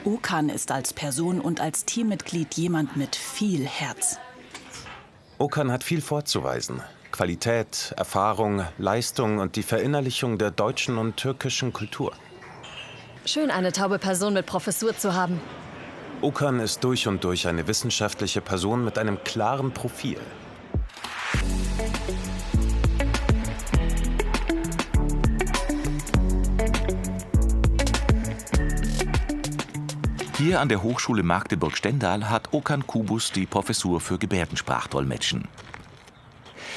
Okan ist als Person und als Teammitglied jemand mit viel Herz. Okan hat viel vorzuweisen. Qualität, Erfahrung, Leistung und die Verinnerlichung der deutschen und türkischen Kultur. Schön, eine taube Person mit Professur zu haben. Okan ist durch und durch eine wissenschaftliche Person mit einem klaren Profil. Hier an der Hochschule Magdeburg-Stendal hat Okan Kubus die Professur für Gebärdensprachdolmetschen.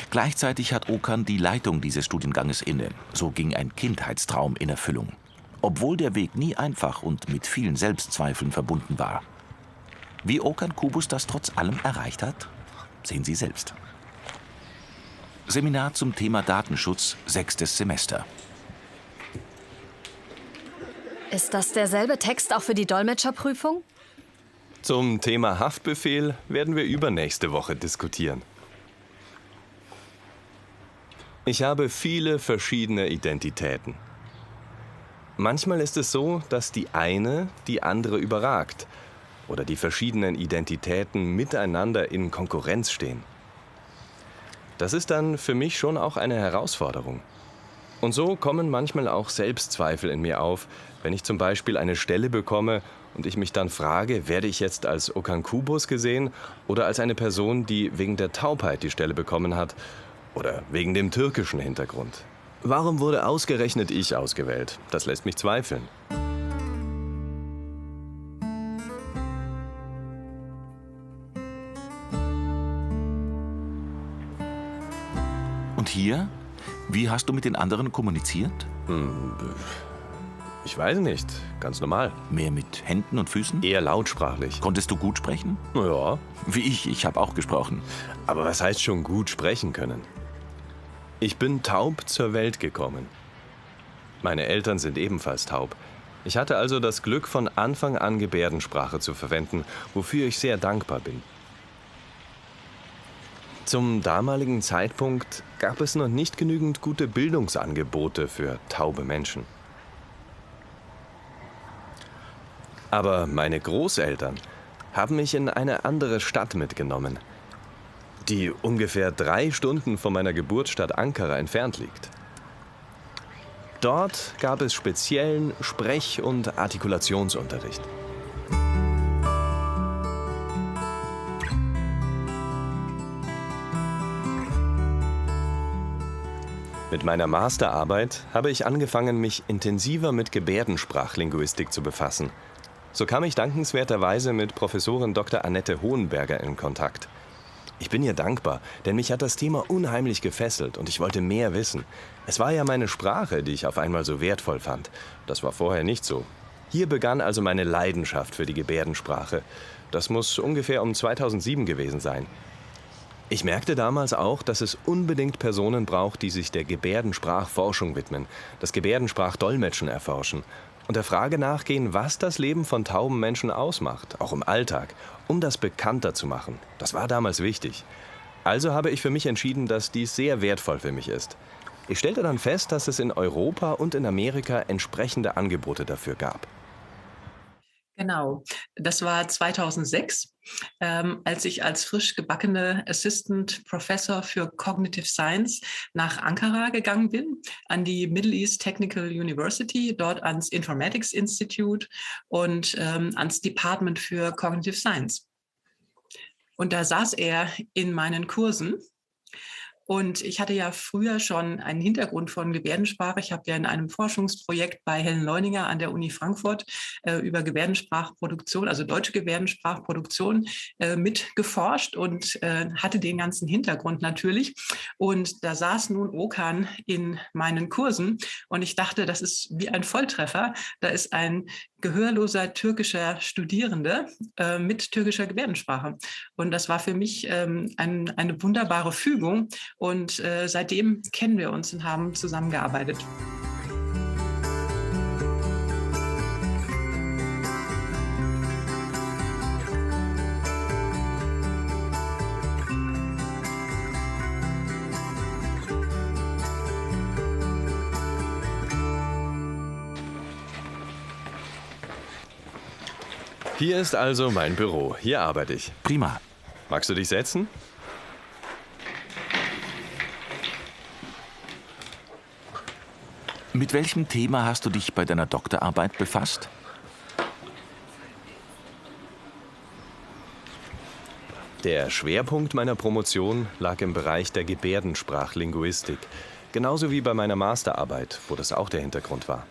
Gleichzeitig hat Okan die Leitung dieses Studienganges inne. So ging ein Kindheitstraum in Erfüllung. Obwohl der Weg nie einfach und mit vielen Selbstzweifeln verbunden war. Wie Okan Kubus das trotz allem erreicht hat, sehen Sie selbst. Seminar zum Thema Datenschutz, 6. Semester. Ist das derselbe Text auch für die Dolmetscherprüfung? Zum Thema Haftbefehl werden wir übernächste Woche diskutieren. Ich habe viele verschiedene Identitäten. Manchmal ist es so, dass die eine die andere überragt oder die verschiedenen Identitäten miteinander in Konkurrenz stehen. Das ist dann für mich schon auch eine Herausforderung. Und so kommen manchmal auch Selbstzweifel in mir auf, wenn ich zum Beispiel eine Stelle bekomme und ich mich dann frage, werde ich jetzt als Okan Kubus gesehen oder als eine Person, die wegen der Taubheit die Stelle bekommen hat oder wegen dem türkischen Hintergrund. Warum wurde ausgerechnet ich ausgewählt? Das lässt mich zweifeln. Und hier? Wie hast du mit den anderen kommuniziert? Ich weiß nicht, ganz normal. Mehr mit Händen und Füßen? Eher lautsprachlich. Konntest du gut sprechen? Ja. Wie ich habe auch gesprochen. Aber was heißt schon gut sprechen können? Ich bin taub zur Welt gekommen. Meine Eltern sind ebenfalls taub. Ich hatte also das Glück, von Anfang an Gebärdensprache zu verwenden, wofür ich sehr dankbar bin. Zum damaligen Zeitpunkt gab es noch nicht genügend gute Bildungsangebote für taube Menschen. Aber meine Großeltern haben mich in eine andere Stadt mitgenommen, die ungefähr 3 Stunden von meiner Geburtsstadt Ankara entfernt liegt. Dort gab es speziellen Sprech- und Artikulationsunterricht. Mit meiner Masterarbeit habe ich angefangen, mich intensiver mit Gebärdensprachlinguistik zu befassen. So kam ich dankenswerterweise mit Professorin Dr. Annette Hohenberger in Kontakt. Ich bin ihr dankbar, denn mich hat das Thema unheimlich gefesselt und ich wollte mehr wissen. Es war ja meine Sprache, die ich auf einmal so wertvoll fand. Das war vorher nicht so. Hier begann also meine Leidenschaft für die Gebärdensprache. Das muss ungefähr um 2007 gewesen sein. Ich merkte damals auch, dass es unbedingt Personen braucht, die sich der Gebärdensprachforschung widmen, das Gebärdensprachdolmetschen erforschen und der Frage nachgehen, was das Leben von tauben Menschen ausmacht, auch im Alltag, um das bekannter zu machen. Das war damals wichtig. Also habe ich für mich entschieden, dass dies sehr wertvoll für mich ist. Ich stellte dann fest, dass es in Europa und in Amerika entsprechende Angebote dafür gab. Genau, das war 2006, als ich als frisch gebackene Assistant Professor für Cognitive Science nach Ankara gegangen bin, an die Middle East Technical University, dort ans Informatics Institute und ans Department für Cognitive Science. Und da saß er in meinen Kursen. Und ich hatte ja früher schon einen Hintergrund von Gebärdensprache. Ich habe ja in einem Forschungsprojekt bei Helen Leuninger an der Uni Frankfurt über Gebärdensprachproduktion, also deutsche Gebärdensprachproduktion, mitgeforscht und hatte den ganzen Hintergrund natürlich. Und da saß nun Okan in meinen Kursen und ich dachte, das ist wie ein Volltreffer. Da ist ein gehörloser türkischer Studierende mit türkischer Gebärdensprache. Und das war für mich eine wunderbare Fügung. Und seitdem kennen wir uns und haben zusammengearbeitet. Hier ist also mein Büro. Hier arbeite ich. Prima. Magst du dich setzen? Mit welchem Thema hast du dich bei deiner Doktorarbeit befasst? Der Schwerpunkt meiner Promotion lag im Bereich der Gebärdensprachlinguistik. Genauso wie bei meiner Masterarbeit, wo das auch der Hintergrund war.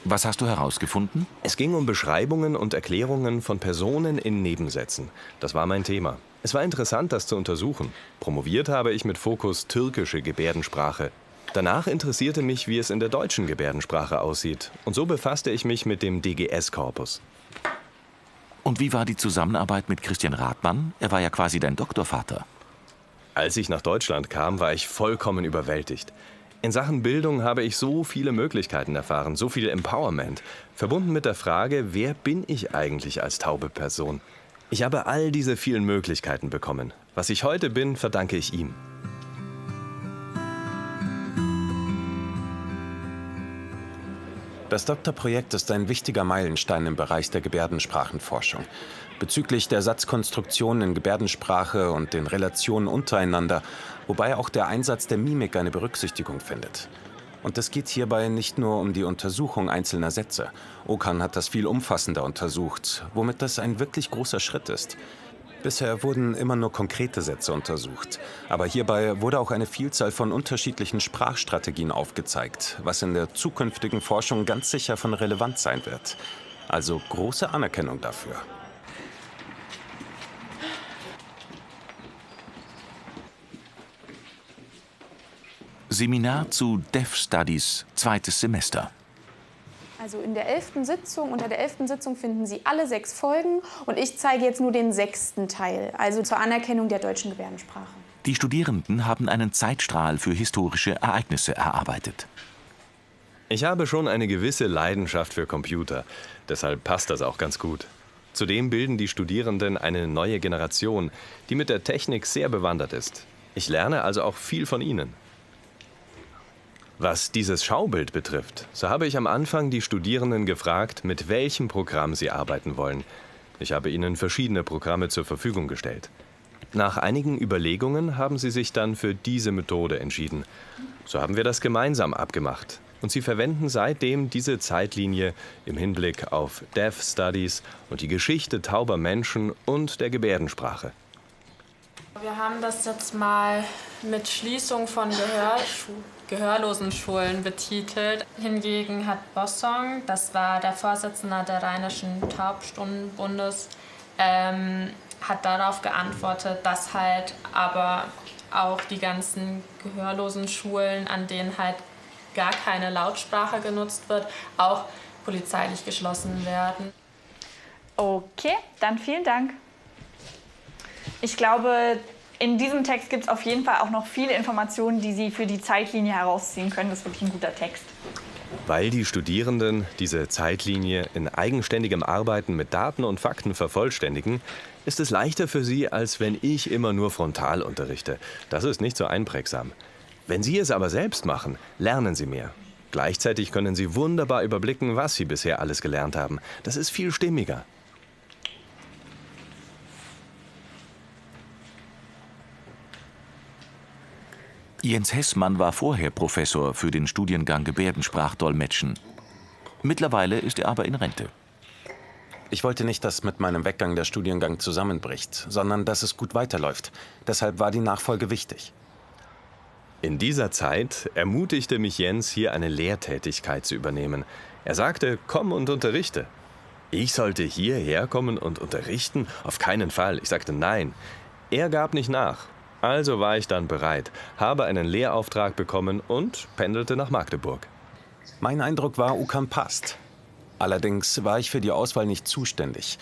Was hast du herausgefunden? Es ging um Beschreibungen und Erklärungen von Personen in Nebensätzen. Das war mein Thema. Es war interessant, das zu untersuchen. Promoviert habe ich mit Fokus türkische Gebärdensprache. Danach interessierte mich, wie es in der deutschen Gebärdensprache aussieht. Und so befasste ich mich mit dem DGS-Korpus. Und wie war die Zusammenarbeit mit Christian Rathmann? Er war ja quasi dein Doktorvater. Als ich nach Deutschland kam, war ich vollkommen überwältigt. In Sachen Bildung habe ich so viele Möglichkeiten erfahren, so viel Empowerment, verbunden mit der Frage, wer bin ich eigentlich als taube Person? Ich habe all diese vielen Möglichkeiten bekommen. Was ich heute bin, verdanke ich ihm. Das Doktorprojekt ist ein wichtiger Meilenstein im Bereich der Gebärdensprachenforschung. Bezüglich der Satzkonstruktion in Gebärdensprache und den Relationen untereinander, wobei auch der Einsatz der Mimik eine Berücksichtigung findet. Und es geht hierbei nicht nur um die Untersuchung einzelner Sätze. Okan hat das viel umfassender untersucht, womit das ein wirklich großer Schritt ist. Bisher wurden immer nur konkrete Sätze untersucht. Aber hierbei wurde auch eine Vielzahl von unterschiedlichen Sprachstrategien aufgezeigt, was in der zukünftigen Forschung ganz sicher von Relevanz sein wird. Also große Anerkennung dafür. Seminar zu Deaf Studies, 2. Semester. Also in der 11. Sitzung, unter der 11. Sitzung finden Sie alle 6 Folgen und ich zeige jetzt nur den 6. Teil, also zur Anerkennung der deutschen Gebärdensprache. Die Studierenden haben einen Zeitstrahl für historische Ereignisse erarbeitet. Ich habe schon eine gewisse Leidenschaft für Computer, deshalb passt das auch ganz gut. Zudem bilden die Studierenden eine neue Generation, die mit der Technik sehr bewandert ist. Ich lerne also auch viel von ihnen. Was dieses Schaubild betrifft, so habe ich am Anfang die Studierenden gefragt, mit welchem Programm sie arbeiten wollen. Ich habe ihnen verschiedene Programme zur Verfügung gestellt. Nach einigen Überlegungen haben sie sich dann für diese Methode entschieden. So haben wir das gemeinsam abgemacht. Und sie verwenden seitdem diese Zeitlinie im Hinblick auf Deaf Studies und die Geschichte tauber Menschen und der Gebärdensprache. Wir haben das jetzt mal mit Schließung von Gehörlosenschulen betitelt. Hingegen hat Bossong, das war der Vorsitzende der Rheinischen Taubstummenbundes, hat darauf geantwortet, dass halt aber auch die ganzen Gehörlosenschulen, an denen halt gar keine Lautsprache genutzt wird, auch polizeilich geschlossen werden. Okay, dann vielen Dank. Ich glaube, in diesem Text gibt es auf jeden Fall auch noch viele Informationen, die Sie für die Zeitlinie herausziehen können. Das ist wirklich ein guter Text. Weil die Studierenden diese Zeitlinie in eigenständigem Arbeiten mit Daten und Fakten vervollständigen, ist es leichter für sie, als wenn ich immer nur frontal unterrichte. Das ist nicht so einprägsam. Wenn Sie es aber selbst machen, lernen Sie mehr. Gleichzeitig können Sie wunderbar überblicken, was Sie bisher alles gelernt haben. Das ist viel stimmiger. Jens Hessmann war vorher Professor für den Studiengang Gebärdensprachdolmetschen. Mittlerweile ist er aber in Rente. Ich wollte nicht, dass mit meinem Weggang der Studiengang zusammenbricht, sondern dass es gut weiterläuft. Deshalb war die Nachfolge wichtig. In dieser Zeit ermutigte mich Jens, hier eine Lehrtätigkeit zu übernehmen. Er sagte, komm und unterrichte. Ich sollte hierher kommen und unterrichten? Auf keinen Fall. Ich sagte nein. Er gab nicht nach. Also war ich dann bereit, habe einen Lehrauftrag bekommen und pendelte nach Magdeburg. Mein Eindruck war, Okan passt. Allerdings war ich für die Auswahl nicht zuständig.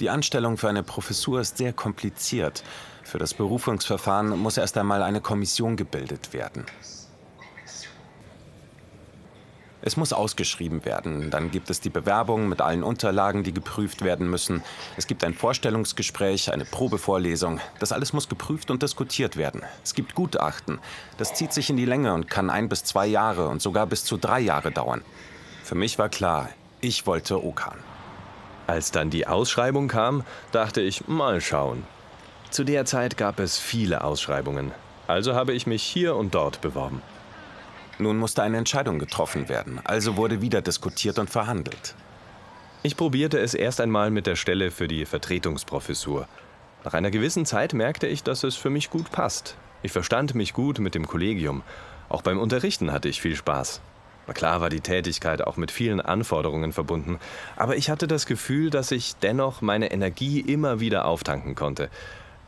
Die Anstellung für eine Professur ist sehr kompliziert. Für das Berufungsverfahren muss erst einmal eine Kommission gebildet werden. Es muss ausgeschrieben werden. Dann gibt es die Bewerbung mit allen Unterlagen, die geprüft werden müssen. Es gibt ein Vorstellungsgespräch, eine Probevorlesung. Das alles muss geprüft und diskutiert werden. Es gibt Gutachten. Das zieht sich in die Länge und kann 1 bis 2 Jahre und sogar bis zu 3 Jahre dauern. Für mich war klar, ich wollte Okan. Als dann die Ausschreibung kam, dachte ich, mal schauen. Zu der Zeit gab es viele Ausschreibungen. Also habe ich mich hier und dort beworben. Nun musste eine Entscheidung getroffen werden, also wurde wieder diskutiert und verhandelt. Ich probierte es erst einmal mit der Stelle für die Vertretungsprofessur. Nach einer gewissen Zeit merkte ich, dass es für mich gut passt. Ich verstand mich gut mit dem Kollegium. Auch beim Unterrichten hatte ich viel Spaß. Na klar war die Tätigkeit auch mit vielen Anforderungen verbunden, aber ich hatte das Gefühl, dass ich dennoch meine Energie immer wieder auftanken konnte.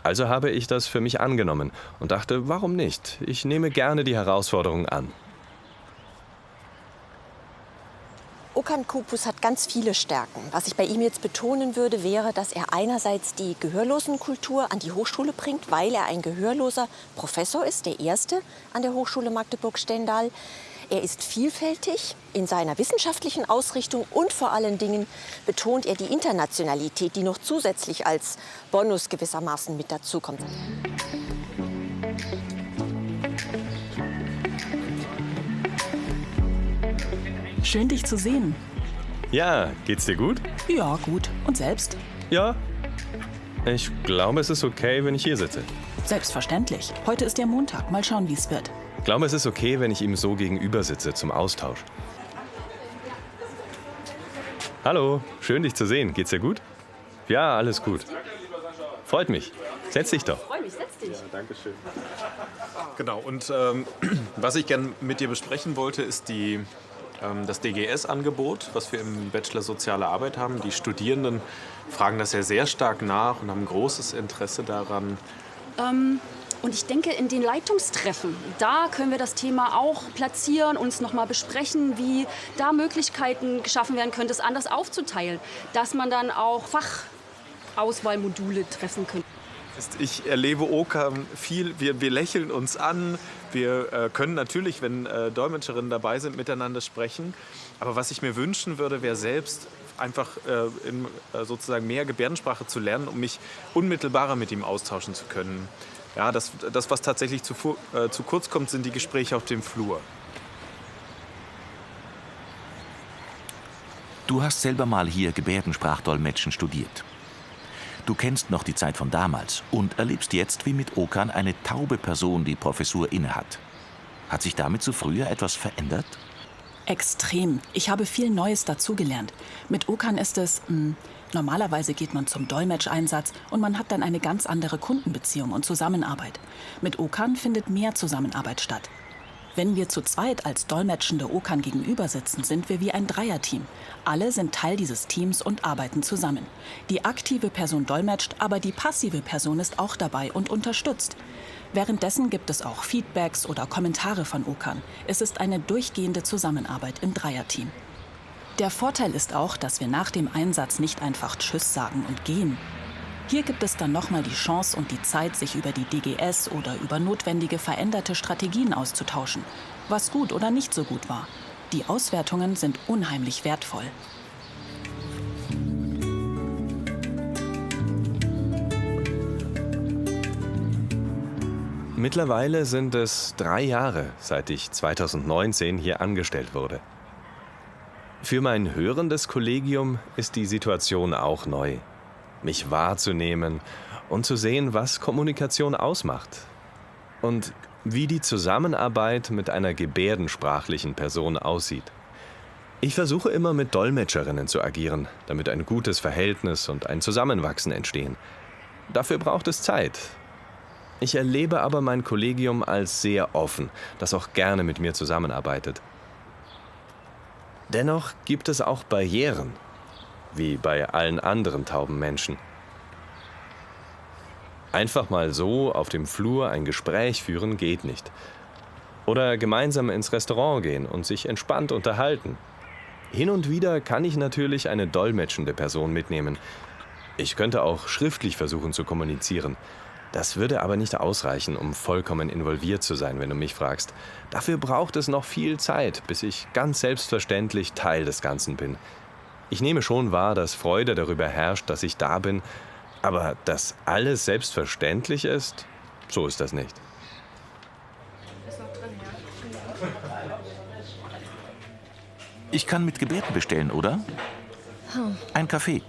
Also habe ich das für mich angenommen und dachte, warum nicht? Ich nehme gerne die Herausforderung an. Okan Kubus hat ganz viele Stärken. Was ich bei ihm jetzt betonen würde, wäre, dass er einerseits die Gehörlosenkultur an die Hochschule bringt, weil er ein gehörloser Professor ist, der erste an der Hochschule Magdeburg-Stendal. Er ist vielfältig in seiner wissenschaftlichen Ausrichtung und vor allen Dingen betont er die Internationalität, die noch zusätzlich als Bonus gewissermaßen mit dazukommt. Schön, dich zu sehen. Ja, geht's dir gut? Ja, gut. Und selbst? Ja. Ich glaube, es ist okay, wenn ich hier sitze. Selbstverständlich. Heute ist der Montag. Mal schauen, wie es wird. Ich glaube, es ist okay, wenn ich ihm so gegenüber sitze zum Austausch. Hallo, schön dich zu sehen. Geht's dir gut? Ja, alles gut. Freut mich. Setz dich doch. Freue mich, setz dich. Ja, danke schön. Genau, und was ich gerne mit dir besprechen wollte, ist das DGS-Angebot, was wir im Bachelor Soziale Arbeit haben. Die Studierenden fragen das ja sehr stark nach und haben großes Interesse daran. Und ich denke, in den Leitungstreffen, da können wir das Thema auch platzieren, uns noch mal besprechen, wie da Möglichkeiten geschaffen werden können, das anders aufzuteilen, dass man dann auch Fachauswahlmodule treffen könnte. Ich erlebe Okan viel, wir lächeln uns an, wir können natürlich, wenn Dolmetscherinnen dabei sind, miteinander sprechen. Aber was ich mir wünschen würde, wäre selbst einfach sozusagen mehr Gebärdensprache zu lernen, um mich unmittelbarer mit ihm austauschen zu können. Ja, das was tatsächlich zu kurz kommt, sind die Gespräche auf dem Flur. Du hast selber mal hier Gebärdensprachdolmetschen studiert. Du kennst noch die Zeit von damals und erlebst jetzt, wie mit Okan eine taube Person die Professur innehat. Hat sich damit zu früher etwas verändert? Extrem. Ich habe viel Neues dazugelernt. Mit Okan ist es, normalerweise geht man zum Dolmetscheinsatz und man hat dann eine ganz andere Kundenbeziehung und Zusammenarbeit. Mit Okan findet mehr Zusammenarbeit statt. Wenn wir zu zweit als dolmetschende Okan gegenüber sitzen, sind wir wie ein Dreierteam. Alle sind Teil dieses Teams und arbeiten zusammen. Die aktive Person dolmetscht, aber die passive Person ist auch dabei und unterstützt. Währenddessen gibt es auch Feedbacks oder Kommentare von Okan. Es ist eine durchgehende Zusammenarbeit im Dreierteam. Der Vorteil ist auch, dass wir nach dem Einsatz nicht einfach Tschüss sagen und gehen. Hier gibt es dann nochmal die Chance und die Zeit, sich über die DGS oder über notwendige veränderte Strategien auszutauschen, was gut oder nicht so gut war. Die Auswertungen sind unheimlich wertvoll. Mittlerweile sind es 3 Jahre, seit ich 2019 hier angestellt wurde. Für mein hörendes Kollegium ist die Situation auch neu. Mich wahrzunehmen und zu sehen, was Kommunikation ausmacht. Und wie die Zusammenarbeit mit einer gebärdensprachlichen Person aussieht. Ich versuche immer mit Dolmetscherinnen zu agieren, damit ein gutes Verhältnis und ein Zusammenwachsen entstehen. Dafür braucht es Zeit. Ich erlebe aber mein Kollegium als sehr offen, das auch gerne mit mir zusammenarbeitet. Dennoch gibt es auch Barrieren, wie bei allen anderen tauben Menschen. Einfach mal so auf dem Flur ein Gespräch führen geht nicht. Oder gemeinsam ins Restaurant gehen und sich entspannt unterhalten. Hin und wieder kann ich natürlich eine dolmetschende Person mitnehmen. Ich könnte auch schriftlich versuchen zu kommunizieren. Das würde aber nicht ausreichen, um vollkommen involviert zu sein, wenn du mich fragst. Dafür braucht es noch viel Zeit, bis ich ganz selbstverständlich Teil des Ganzen bin. Ich nehme schon wahr, dass Freude darüber herrscht, dass ich da bin, aber dass alles selbstverständlich ist, so ist das nicht. Ich kann mit Gebärden bestellen, oder? Ein Kaffee.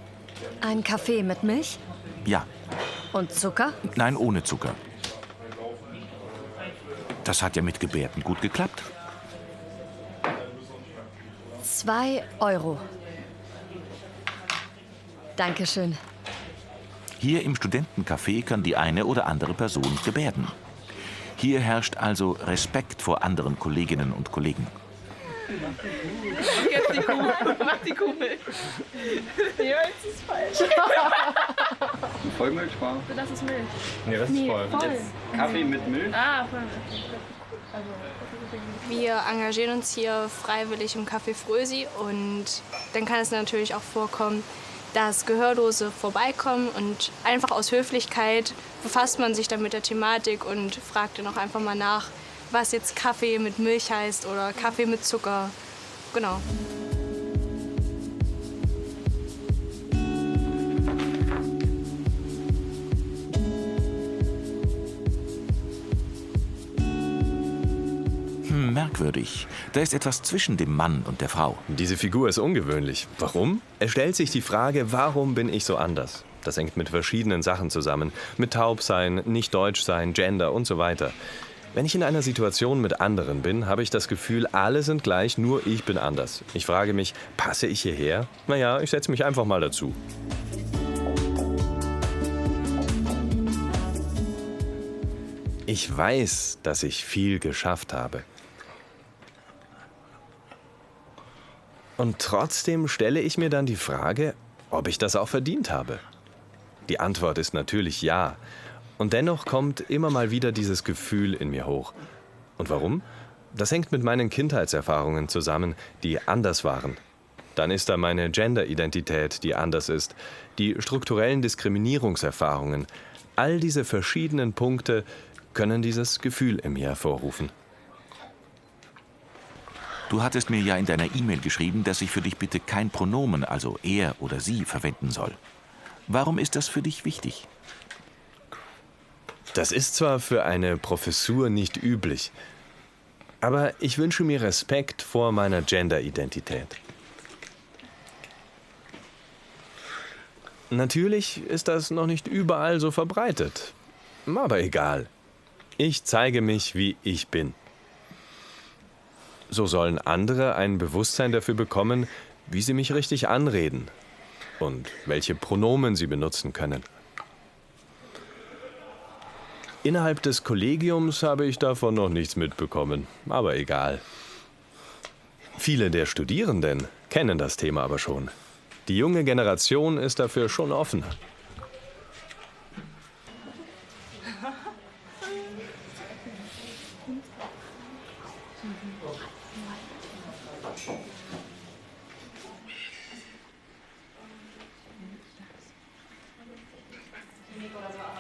Ein Kaffee mit Milch? Ja. Und Zucker? Nein, ohne Zucker. Das hat ja mit Gebärden gut geklappt. 2 Euro. Dankeschön. Hier im Studentencafé kann die eine oder andere Person gebärden. Hier herrscht also Respekt vor anderen Kolleginnen und Kollegen. Jetzt die Kugel. Mach die Kugel. Nee, das ist falsch. Vollmilch war? Das ist Milch. Nee, das ist voll. Voll. Kaffee mit Milch? Ah, voll. Wir engagieren uns hier freiwillig im Café Frösi und dann kann es natürlich auch vorkommen, dass Gehörlose vorbeikommen und einfach aus Höflichkeit befasst man sich dann mit der Thematik und fragt dann auch einfach mal nach, was jetzt Kaffee mit Milch heißt oder Kaffee mit Zucker. Genau. Merkwürdig. Da ist etwas zwischen dem Mann und der Frau. Diese Figur ist ungewöhnlich. Warum? Es stellt sich die Frage, warum bin ich so anders? Das hängt mit verschiedenen Sachen zusammen. Mit Taubsein, nicht deutsch sein, Gender und so weiter. Wenn ich in einer Situation mit anderen bin, habe ich das Gefühl, alle sind gleich, nur ich bin anders. Ich frage mich, passe ich hierher? Naja, ich setze mich einfach mal dazu. Ich weiß, dass ich viel geschafft habe. Und trotzdem stelle ich mir dann die Frage, ob ich das auch verdient habe. Die Antwort ist natürlich ja. Und dennoch kommt immer mal wieder dieses Gefühl in mir hoch. Und warum? Das hängt mit meinen Kindheitserfahrungen zusammen, die anders waren. Dann ist da meine Gender-Identität, die anders ist, die strukturellen Diskriminierungserfahrungen. All diese verschiedenen Punkte können dieses Gefühl in mir hervorrufen. Du hattest mir ja in deiner E-Mail geschrieben, dass ich für dich bitte kein Pronomen, also er oder sie, verwenden soll. Warum ist das für dich wichtig? Das ist zwar für eine Professur nicht üblich, aber ich wünsche mir Respekt vor meiner Gender-Identität. Natürlich ist das noch nicht überall so verbreitet, aber egal. Ich zeige mich, wie ich bin. So sollen andere ein Bewusstsein dafür bekommen, wie sie mich richtig anreden und welche Pronomen sie benutzen können. Innerhalb des Kollegiums habe ich davon noch nichts mitbekommen, aber egal. Viele der Studierenden kennen das Thema aber schon. Die junge Generation ist dafür schon offen.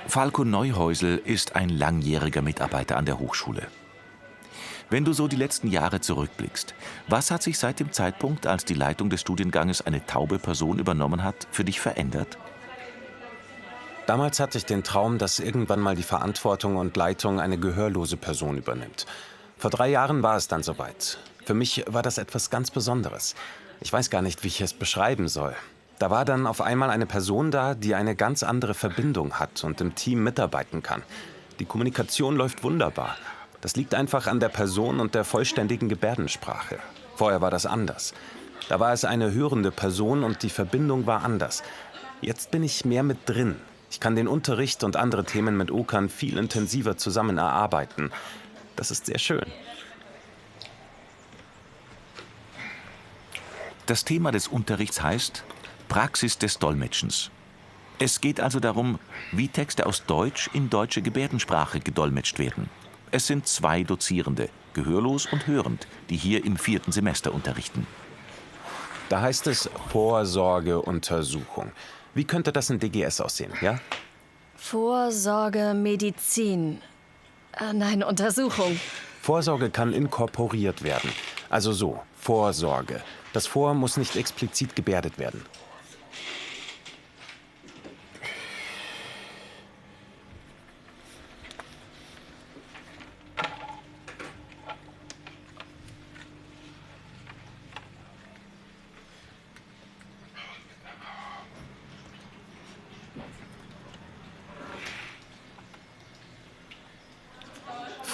Falco Neuhäusel ist ein langjähriger Mitarbeiter an der Hochschule. Wenn du so die letzten Jahre zurückblickst, was hat sich seit dem Zeitpunkt, als die Leitung des Studienganges eine taube Person übernommen hat, für dich verändert? Damals hatte ich den Traum, dass irgendwann mal die Verantwortung und Leitung eine gehörlose Person übernimmt. Vor 3 Jahren war es dann soweit. Für mich war das etwas ganz Besonderes. Ich weiß gar nicht, wie ich es beschreiben soll. Da war dann auf einmal eine Person da, die eine ganz andere Verbindung hat und im Team mitarbeiten kann. Die Kommunikation läuft wunderbar. Das liegt einfach an der Person und der vollständigen Gebärdensprache. Vorher war das anders. Da war es eine hörende Person und die Verbindung war anders. Jetzt bin ich mehr mit drin. Ich kann den Unterricht und andere Themen mit Okan viel intensiver zusammen erarbeiten. Das ist sehr schön. Das Thema des Unterrichts heißt Praxis des Dolmetschens. Es geht also darum, wie Texte aus Deutsch in deutsche Gebärdensprache gedolmetscht werden. Es sind 2 Dozierende, gehörlos und hörend, die hier im 4. Semester unterrichten. Da heißt es Vorsorgeuntersuchung. Wie könnte das in DGS aussehen, ja? Vorsorge, Medizin. Nein, Untersuchung. Vorsorge kann inkorporiert werden. Also so, Vorsorge. Das Vor muss nicht explizit gebärdet werden.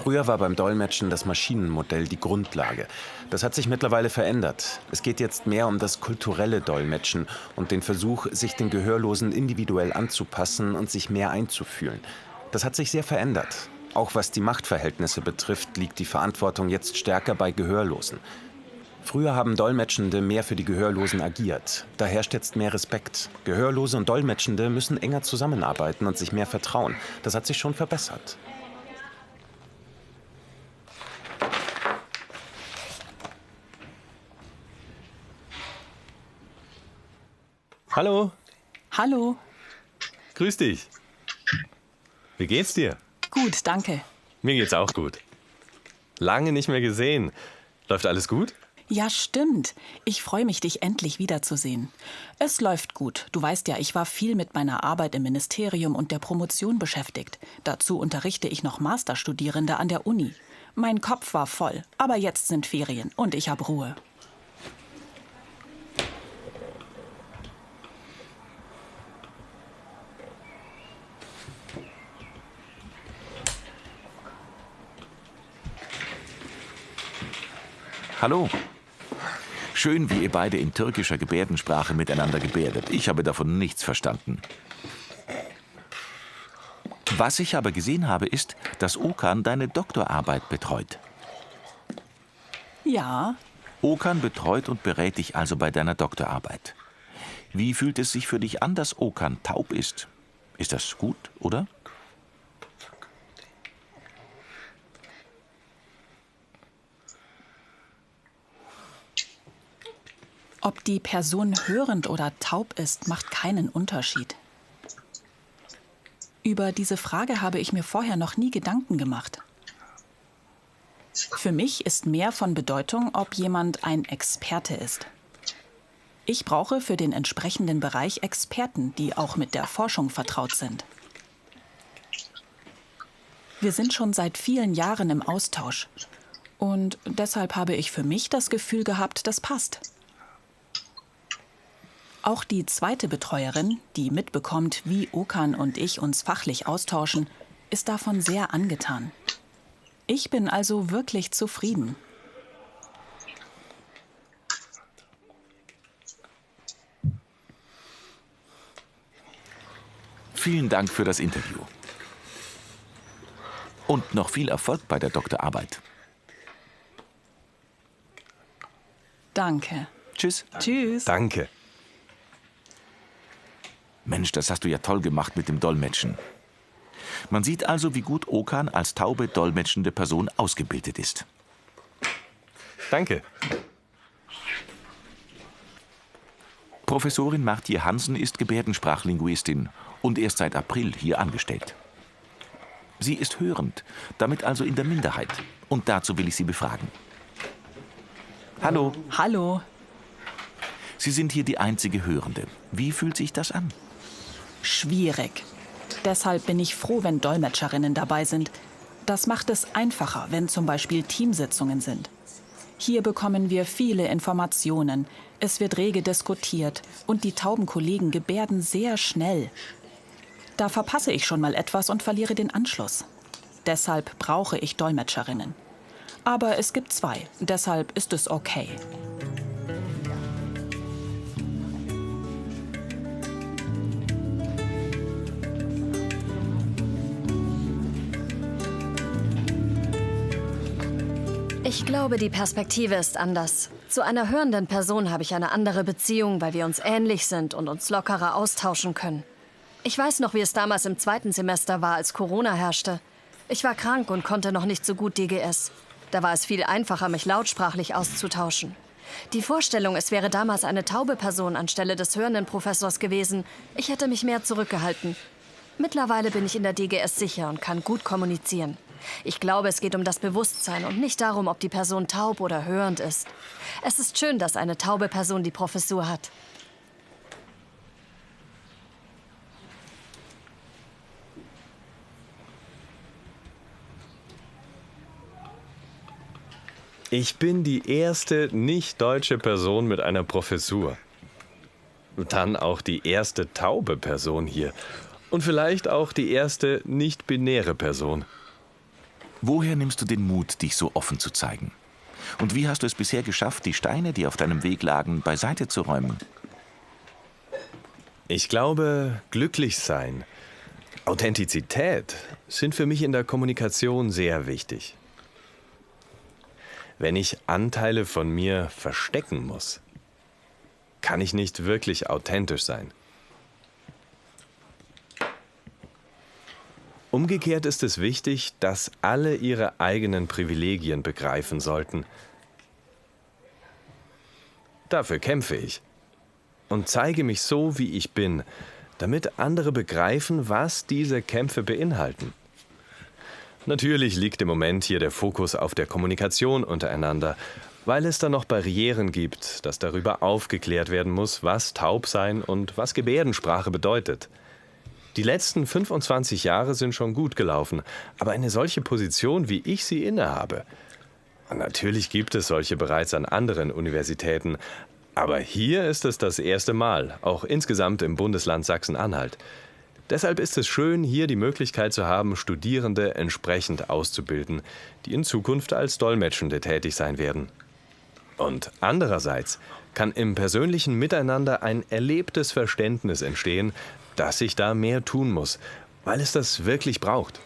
Früher war beim Dolmetschen das Maschinenmodell die Grundlage. Das hat sich mittlerweile verändert. Es geht jetzt mehr um das kulturelle Dolmetschen und den Versuch, sich den Gehörlosen individuell anzupassen und sich mehr einzufühlen. Das hat sich sehr verändert. Auch was die Machtverhältnisse betrifft, liegt die Verantwortung jetzt stärker bei Gehörlosen. Früher haben Dolmetschende mehr für die Gehörlosen agiert. Da herrscht jetzt mehr Respekt. Gehörlose und Dolmetschende müssen enger zusammenarbeiten und sich mehr vertrauen. Das hat sich schon verbessert. Hallo. Hallo. Grüß dich. Wie geht's dir? Gut, danke. Mir geht's auch gut. Lange nicht mehr gesehen. Läuft alles gut? Ja, stimmt. Ich freue mich, dich endlich wiederzusehen. Es läuft gut. Du weißt ja, ich war viel mit meiner Arbeit im Ministerium und der Promotion beschäftigt. Dazu unterrichte ich noch Masterstudierende an der Uni. Mein Kopf war voll, aber jetzt sind Ferien und ich habe Ruhe. Hallo. Schön, wie ihr beide in türkischer Gebärdensprache miteinander gebärdet. Ich habe davon nichts verstanden. Was ich aber gesehen habe, ist, dass Okan deine Doktorarbeit betreut. Ja. Okan betreut und berät dich also bei deiner Doktorarbeit. Wie fühlt es sich für dich an, dass Okan taub ist? Ist das gut, oder? Ob die Person hörend oder taub ist, macht keinen Unterschied. Über diese Frage habe ich mir vorher noch nie Gedanken gemacht. Für mich ist mehr von Bedeutung, ob jemand ein Experte ist. Ich brauche für den entsprechenden Bereich Experten, die auch mit der Forschung vertraut sind. Wir sind schon seit vielen Jahren im Austausch. Und deshalb habe ich für mich das Gefühl gehabt, das passt. Auch die zweite Betreuerin, die mitbekommt, wie Okan und ich uns fachlich austauschen, ist davon sehr angetan. Ich bin also wirklich zufrieden. Vielen Dank für das Interview. Und noch viel Erfolg bei der Doktorarbeit. Danke. Tschüss. Tschüss. Danke. Mensch, das hast du ja toll gemacht mit dem Dolmetschen. Man sieht also, wie gut Okan als taube, dolmetschende Person ausgebildet ist. Danke. Professorin Martje Hansen ist Gebärdensprachlinguistin und erst seit April hier angestellt. Sie ist hörend, damit also in der Minderheit. Und dazu will ich Sie befragen. Hallo. Hallo. Sie sind hier die einzige Hörende. Wie fühlt sich das an? Schwierig. Deshalb bin ich froh, wenn Dolmetscherinnen dabei sind. Das macht es einfacher, wenn zum Beispiel Teamsitzungen sind. Hier bekommen wir viele Informationen. Es wird rege diskutiert und die tauben Kollegen gebärden sehr schnell. Da verpasse ich schon mal etwas und verliere den Anschluss. Deshalb brauche ich Dolmetscherinnen. Aber es gibt zwei, deshalb ist es okay. Ich glaube, die Perspektive ist anders. Zu einer hörenden Person habe ich eine andere Beziehung, weil wir uns ähnlich sind und uns lockerer austauschen können. Ich weiß noch, wie es damals im 2. Semester war, als Corona herrschte. Ich war krank und konnte noch nicht so gut DGS. Da war es viel einfacher, mich lautsprachlich auszutauschen. Die Vorstellung, es wäre damals eine taube Person anstelle des hörenden Professors gewesen, ich hätte mich mehr zurückgehalten. Mittlerweile bin ich in der DGS sicher und kann gut kommunizieren. Ich glaube, es geht um das Bewusstsein und nicht darum, ob die Person taub oder hörend ist. Es ist schön, dass eine taube Person die Professur hat. Ich bin die erste nicht-deutsche Person mit einer Professur. Dann auch die erste taube Person hier. Und vielleicht auch die erste nicht-binäre Person. Woher nimmst du den Mut, dich so offen zu zeigen? Und wie hast du es bisher geschafft, die Steine, die auf deinem Weg lagen, beiseite zu räumen? Ich glaube, glücklich sein, Authentizität sind für mich in der Kommunikation sehr wichtig. Wenn ich Anteile von mir verstecken muss, kann ich nicht wirklich authentisch sein. Umgekehrt ist es wichtig, dass alle ihre eigenen Privilegien begreifen sollten. Dafür kämpfe ich und zeige mich so, wie ich bin, damit andere begreifen, was diese Kämpfe beinhalten. Natürlich liegt im Moment hier der Fokus auf der Kommunikation untereinander, weil es da noch Barrieren gibt, dass darüber aufgeklärt werden muss, was Taubsein und was Gebärdensprache bedeutet. Die letzten 25 Jahre sind schon gut gelaufen, aber eine solche Position, wie ich sie innehabe. Natürlich gibt es solche bereits an anderen Universitäten, aber hier ist es das erste Mal, auch insgesamt im Bundesland Sachsen-Anhalt. Deshalb ist es schön, hier die Möglichkeit zu haben, Studierende entsprechend auszubilden, die in Zukunft als Dolmetschende tätig sein werden. Und andererseits kann im persönlichen Miteinander ein erlebtes Verständnis entstehen, dass sich da mehr tun muss, weil es das wirklich braucht.